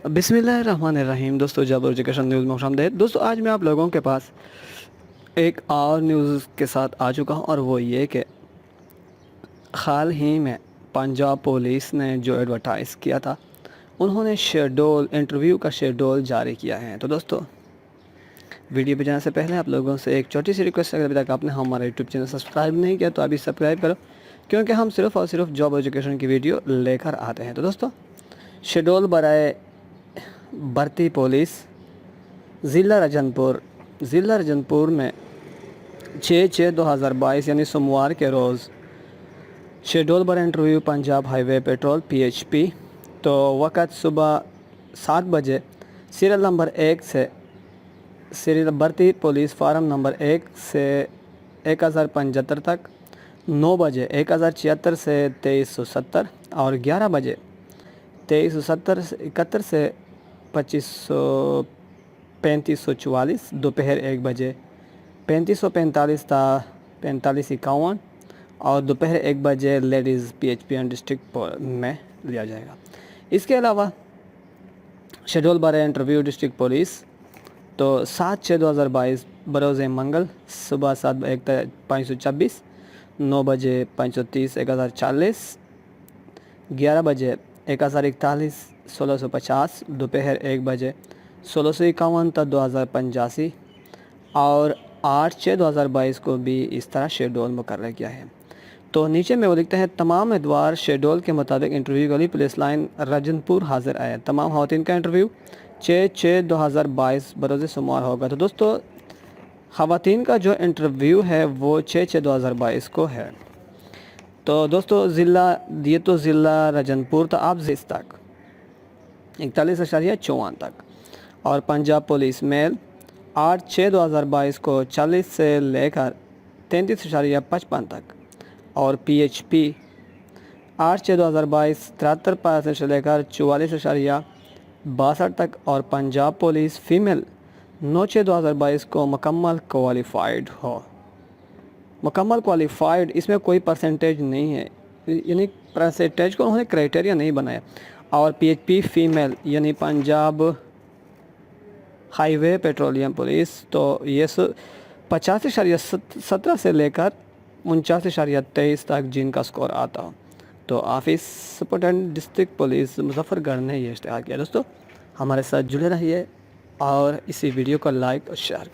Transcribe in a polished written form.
बिस्मिल्लाहिर्रहमानिर्रहीम। दोस्तों, जब एजुकेशन न्यूज़ में खुशामदीद। दोस्तों, आज मैं आप लोगों के पास एक और न्यूज़ के साथ आ चुका हूं, और वो ये कि हाल ही में पंजाब पुलिस ने जो एडवर्टाइज़ किया था, उन्होंने शेड्यूल इंटरव्यू का शेड्यूल जारी किया है। तो दोस्तों, वीडियो पे जाने से पहले आप लोगों से एक छोटी सी रिक्वेस्ट है, अगर अभी तक आपने हमारा यूट्यूब चैनल सब्सक्राइब नहीं किया तो अभी सब्सक्राइब करो, क्योंकि हम सिर्फ़ और सिर्फ जॉब एजुकेशन की वीडियो लेकर आते हैं। तो दोस्तों, शेड्यूल बराए भर्ती पुलिस ज़िला रजनपुर में 6/6/2022 यानी सोमवार के रोज़ शेड्यूल बर interview Punjab highway petrol PHP। तो वक़्त सुबह 7 बजे सीरियल नंबर 1 से सीरियल भर्ती पुलिस फार्म नंबर 1 से 1075 तक, 9 बजे 1076 से 2370, और 11 बजे 2370 से 71 से 3544, दोपहर 1 बजे 3545 था 4551, और दोपहर 1 बजे लेडीज़ PHP एंड डिस्ट्रिक्ट में लिया जाएगा। इसके अलावा शेड्यूल बारे इंटरव्यू डिस्ट्रिक्ट पुलिस तो 7/6/2022 बरोज़ मंगल सुबह 7 तक 526, 9 बजे 530 1040, 11 बजे 1041 1650, दोपहर 1 बजे 1651 तक 2085, और 8/6/2022 को भी इस तरह शेड्यूल मुकर्रर किया है। तो नीचे में वो लिखते हैं, तमाम उम्मीदवार शेड्यूल के मुताबिक इंटरव्यू के लिए पुलिस लाइन रजनपुर हाजिर आए। तमाम ख़वातीन का इंटरव्यू 6/6/2022 बरोज़ सोमवार होगा। तो दोस्तों, ख़वातीन का जो इंटरव्यू है वो 6/6/2022 को है। तो दोस्तों, ज़िला रजनपुर था आप जिस तक 41.54 तक, और पंजाब पुलिस मेल 8/6/2022 को 40 से लेकर 33.55 तक, और PHP 8/6/2022 73% से लेकर 44.62 तक, और पंजाब पुलिस फ़ीमेल 9/6/2022 को मुकम्मल क्वालिफ़ाइड, इसमें कोई परसेंटेज नहीं है, यानी परसेंटेज को उन्होंने क्राइटेरिया नहीं बनाया। और PHP फ़ीमेल यानी पंजाब हाईवे पेट्रोलियम पुलिस, तो ये 85.17 से लेकर 49.23 तक जिनका स्कोर आता हो। तो office superintendent district police Muzaffargarh ने ये इश्तिहार किया। दोस्तों, हमारे साथ जुड़े रहिए और इसी वीडियो को लाइक और शेयर